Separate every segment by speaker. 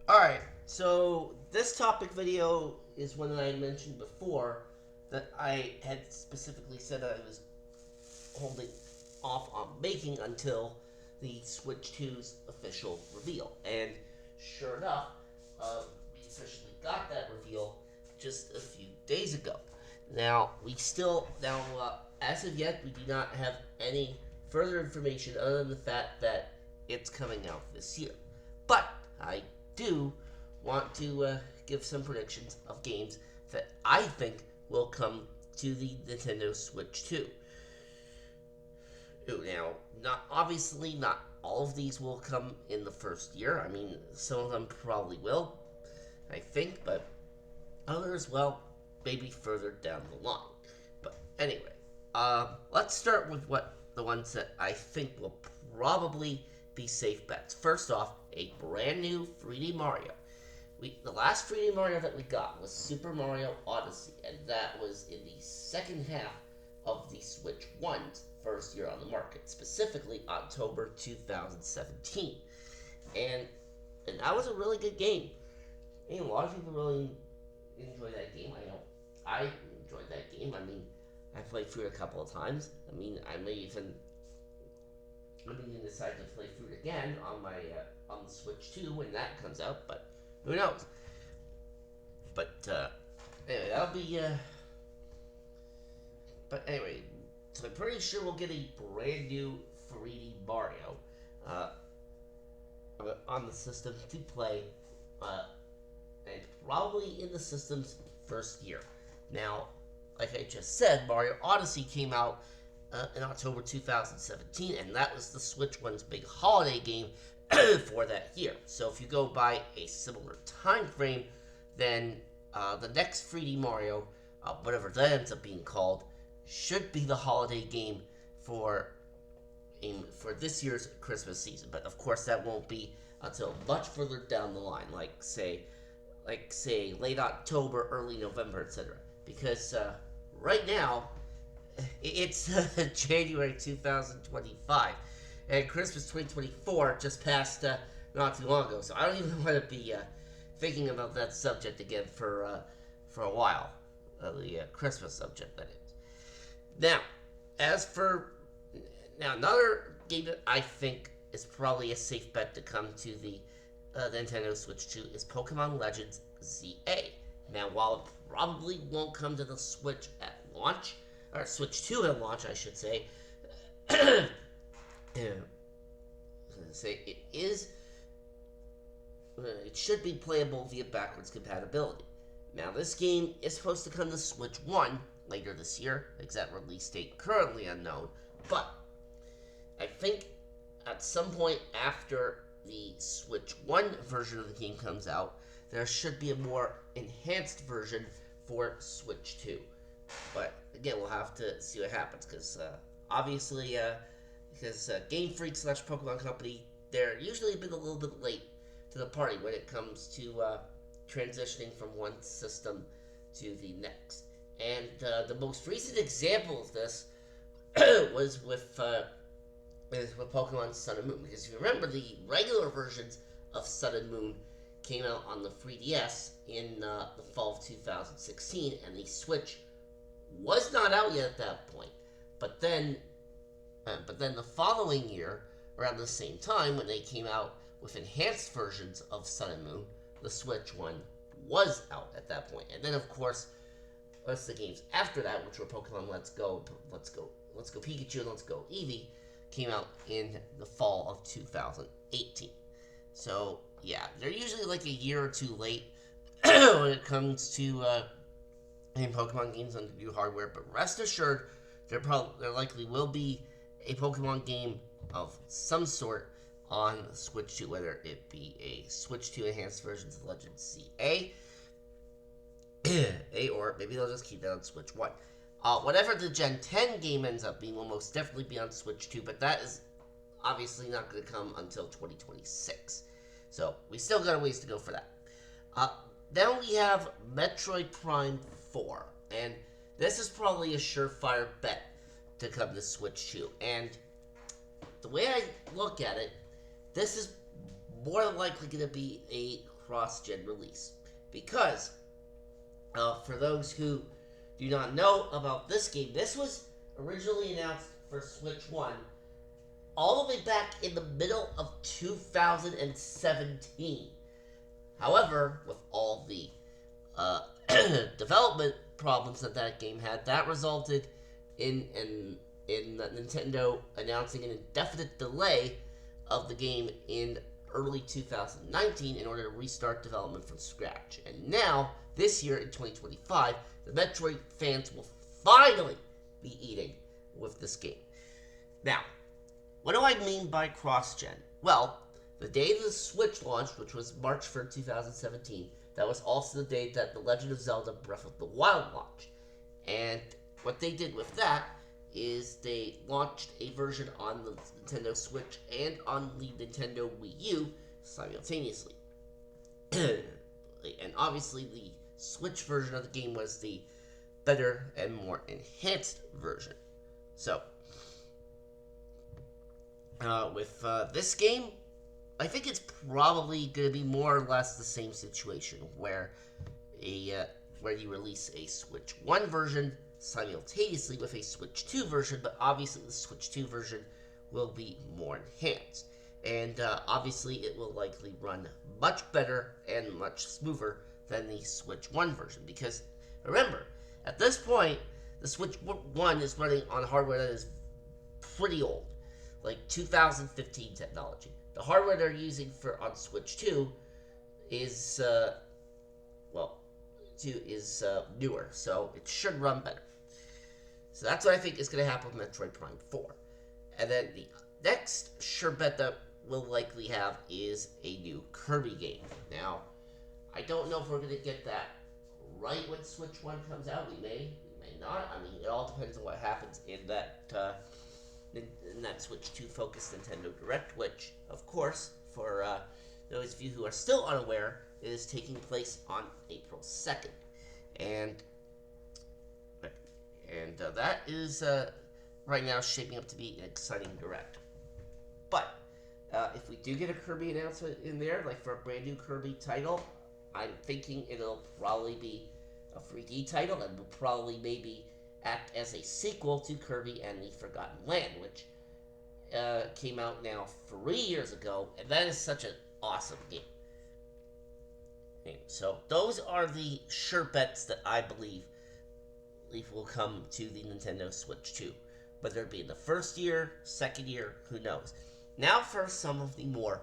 Speaker 1: Alright, so this topic video is one that I mentioned before that I had specifically said that I was holding off on making until the Switch 2's official reveal. And sure enough, we officially got that reveal just a few days ago. As of yet, we do not have any further information other than the fact that it's coming out this year. But I do want to give some predictions of games that I think will come to the Nintendo Switch 2. Now, not all of these will come in the first year. I mean, some of them probably will, I think, but others, well, maybe further down the line. But anyway, let's start with the ones that I think will probably be safe bets. First off, a brand new 3D Mario. The last 3D Mario that we got was Super Mario Odyssey, and that was in the second half of the Switch 1's first year on the market, specifically October 2017. And and that was a really good game. I mean, a lot of people really enjoy that game. I know I enjoyed that game. I mean, I played through it a couple of times. I mean, I may even decide to play through it again on my on the Switch 2 when that comes out. But who knows? But anyway, that'll be. But anyway, so I'm pretty sure we'll get a brand new 3D Mario uh, on the system to play, and probably in the system's first year. Now, like I just said, Mario Odyssey came out in October 2017, and that was the Switch One's big holiday game for that year. So if you go by a similar time frame, then the next 3D Mario, whatever that ends up being called, should be the holiday game for this year's Christmas season. But of course, that won't be until much further down the line, like say late October, early November, etc. Because right now it's January 2025, and Christmas 2024 just passed not too long ago. So I don't even want to be thinking about that subject again for a while. The Christmas subject, that is. Now, another game that I think is probably a safe bet to come to the Nintendo Switch 2 is Pokemon Legends ZA. Now, while it probably won't come to the Switch at launch, or Switch 2 at launch, I should say, it should be playable via backwards compatibility. Now, this game is supposed to come to Switch 1 later this year, exact release date currently unknown, but I think at some point after the Switch 1 version of the game comes out, there should be a more enhanced version for Switch 2. But again, we'll have to see what happens, because obviously, Game Freak / Pokemon Company, they're usually a little bit late to the party when it comes to transitioning from one system to the next. And the most recent example of this was with Pokemon Sun and Moon. Because if you remember, the regular versions of Sun and Moon came out on the 3DS in the fall of 2016, and the Switch was not out yet at that point. But then the following year, around the same time, when they came out with enhanced versions of Sun and Moon, the Switch one was out at that point. And then, of course, most of the games after that, which were Pokemon Let's Go Pikachu, and Let's Go Eevee, came out in the fall of 2018. So, yeah, they're usually like a year or two late when it comes to Pokemon games on new hardware. But rest assured, there likely will be a Pokemon game of some sort on Switch 2, whether it be a Switch 2 enhanced versions of Legends ZA, or maybe they'll just keep that on Switch 1. Whatever the Gen 10 game ends up being will most definitely be on Switch 2, but that is obviously not going to come until 2026. So we still got a ways to go for that. Then we have Metroid Prime 4, and this is probably a surefire bet to come to Switch 2. And the way I look at it, this is more likely going to be a cross-gen release. Because, for those who do not know about this game, this was originally announced for Switch 1 all the way back in the middle of 2017. However, with all the development problems that game had, that resulted in Nintendo announcing an indefinite delay of the game in early 2019 in order to restart development from scratch. And now, this year in 2025, the Metroid fans will finally be eating with this game. Now, what do I mean by cross-gen? Well, the day the Switch launched, which was March 1st, 2017, that was also the day that The Legend of Zelda Breath of the Wild launched. And what they did with that is they launched a version on the Nintendo Switch and on the Nintendo Wii U simultaneously. And obviously the Switch version of the game was the better and more enhanced version. So, with this game, I think it's probably going to be more or less the same situation where where you release a Switch 1 version simultaneously with a Switch 2 version, but obviously the Switch 2 version will be more enhanced. And obviously it will likely run much better and much smoother than the Switch 1 version. Because, remember, at this point, the Switch 1 is running on hardware that is pretty old. Like 2015 technology. The hardware they're using on Switch 2 is, newer, so it should run better. So that's what I think is going to happen with Metroid Prime 4. And then the next sure bet that we'll likely have is a new Kirby game. Now, I don't know if we're going to get that right when Switch 1 comes out. We may not. I mean, it all depends on what happens in that Switch 2 focused Nintendo Direct, which, of course, for those of you who are still unaware, is taking place on April 2nd. And that is right now shaping up to be an exciting Direct. But if we do get a Kirby announcement in there, like for a brand new Kirby title, I'm thinking it'll probably be a 3D title and will probably maybe act as a sequel to Kirby and the Forgotten Land, which came out now 3 years ago, and that is such an awesome game. So those are the sure bets that I believe will come to the Nintendo Switch 2. Whether it be in the first year, second year, who knows. Now for some of the more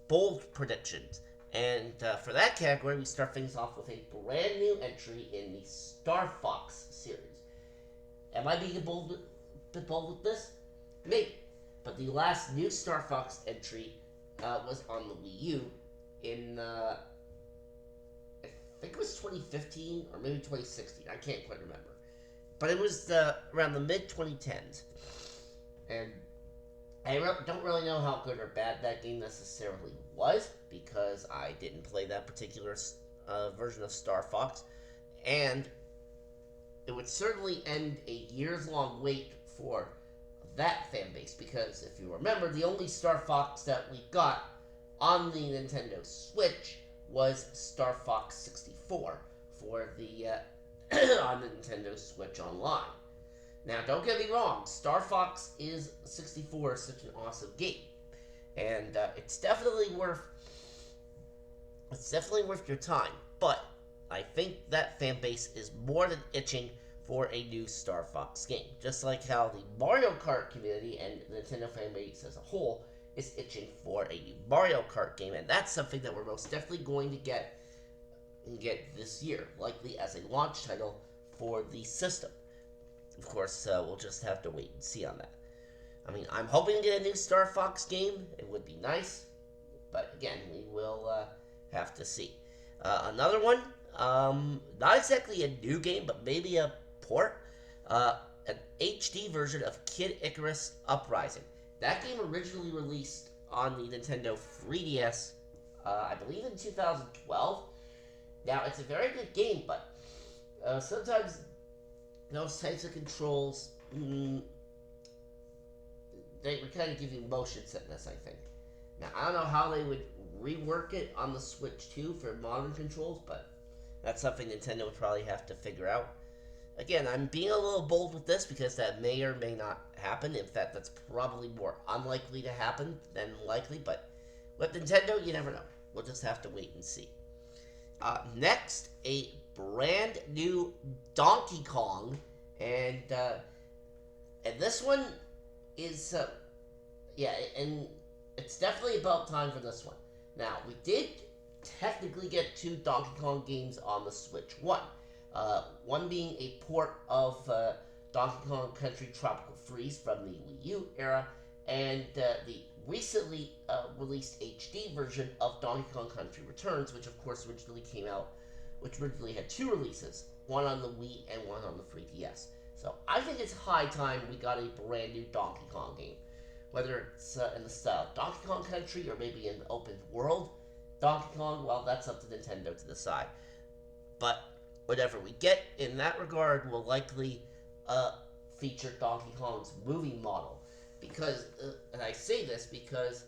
Speaker 1: bold predictions. And for that category, we start things off with a brand new entry in the Star Fox series. Am I being a bit bold with this? Maybe. But the last new Star Fox entry was on the Wii U in, I think it was 2015 or maybe 2016. I can't quite remember. But it was around the mid-2010s. And I don't really know how good or bad that game necessarily was, because I didn't play that particular version of Star Fox. And it would certainly end a years-long wait for that fan base, because if you remember, the only Star Fox that we got on the Nintendo Switch was Star Fox 64 for the on the Nintendo Switch Online. Now, don't get me wrong, Star Fox 64 is such an awesome game, and it's definitely worth your time. But I think that fan base is more than itching for a new Star Fox game, just like how the Mario Kart community and the Nintendo fan base as a whole is itching for a new Mario Kart game, and that's something that we're most definitely going to get this year, likely as a launch title for the system. Of course, we'll just have to wait and see on that. I mean, I'm hoping to get a new Star Fox game. It would be nice, but again, we will have to see. Another one, not exactly a new game, but maybe a port, an HD version of Kid Icarus Uprising. That game originally released on the Nintendo 3DS, I believe in 2012. Now, it's a very good game, but sometimes those types of controls, they kind of give you motion sickness, I think. Now, I don't know how they would rework it on the Switch 2 for modern controls, but that's something Nintendo would probably have to figure out. Again, I'm being a little bold with this because that may or may not happen. In fact, that's probably more unlikely to happen than likely, but with Nintendo, you never know. We'll just have to wait and see. Next, a brand new Donkey Kong, and this one is and it's definitely about time for this one. Now, we did technically get 2 Donkey Kong games on the Switch 1. One being a port of Donkey Kong Country Tropical Freeze from the Wii U era, and the recently released HD version of Donkey Kong Country Returns, which of course originally had 2 releases, one on the Wii and one on the 3DS. So I think it's high time we got a brand new Donkey Kong game. Whether it's in the style of Donkey Kong Country or maybe in the open world Donkey Kong, well, that's up to Nintendo to decide. But whatever we get in that regard will likely feature Donkey Kong's movie model. Because, and I say this because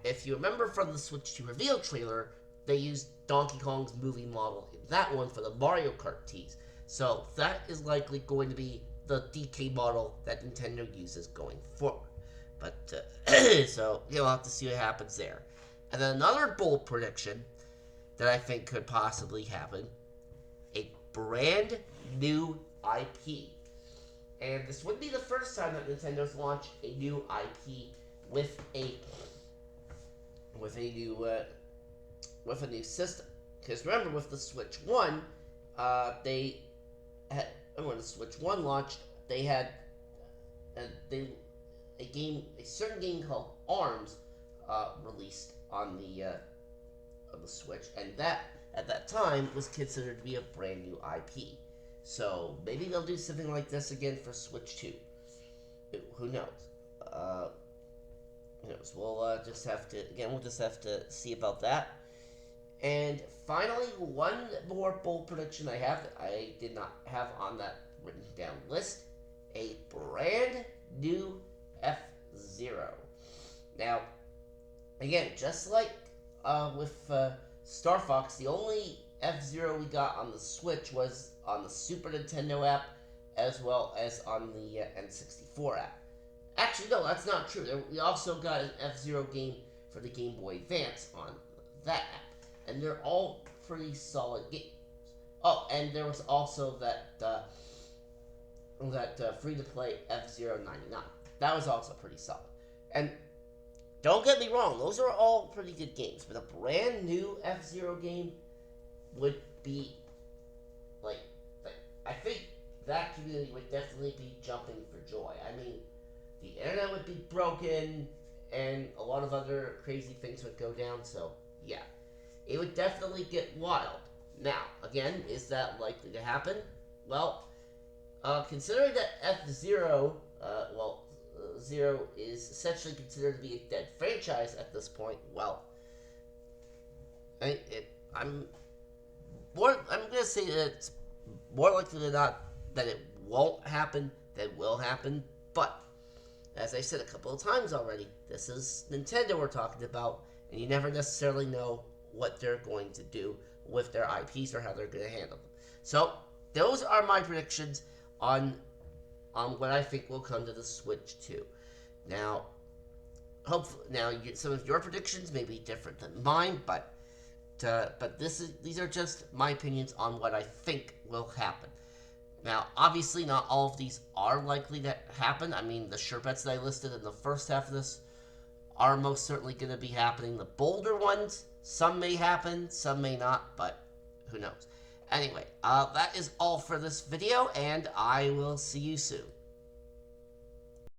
Speaker 1: if you remember from the Switch 2 reveal trailer, they used Donkey Kong's movie model in that one for the Mario Kart tease. So that is likely going to be the DK model that Nintendo uses going forward. But, so you'll have to see what happens there. And then another bold prediction that I think could possibly happen, a brand new IP. And this would be the first time that Nintendo's launched a new IP with a new system. Because remember, with the Switch 1, when the Switch 1 launched, they had a certain game called ARMS released on the Switch, and that at that time was considered to be a brand new IP. So maybe they'll do something like this again for Switch 2. Who knows? We'll just have to see about that. And finally, one more bold prediction I have that I did not have on that written down list: a brand new F-Zero. Now, again, just like with Star Fox, the only F-Zero we got on the Switch was on the Super Nintendo app, as well as on the N64 app. Actually, no, that's not true. We also got an F-Zero game for the Game Boy Advance on that app, and they're all pretty solid games. Oh, and there was also that free-to-play F-Zero 99. That was also pretty solid. And don't get me wrong, those are all pretty good games, but a brand new F-Zero game would be, I think that community would definitely be jumping for joy. I mean, the internet would be broken, and a lot of other crazy things would go down, so, yeah. It would definitely get wild. Now, again, is that likely to happen? Well, considering that F-Zero, Zero is essentially considered to be a dead franchise at this point, well, I'm going to say that it's more likely than not that it won't happen than will happen, but as I said a couple of times already, this is Nintendo we're talking about, and you never necessarily know what they're going to do with their IPs or how they're going to handle them. So, those are my predictions on what I think will come to the Switch 2. Now, some of your predictions may be different than mine, but these are just my opinions on what I think will happen. Now, obviously, not all of these are likely to happen. I mean, the sure bets that I listed in the first half of this are most certainly going to be happening. The bolder ones, some may happen, some may not, but who knows. Anyway, that is all for this video, and I will see you soon.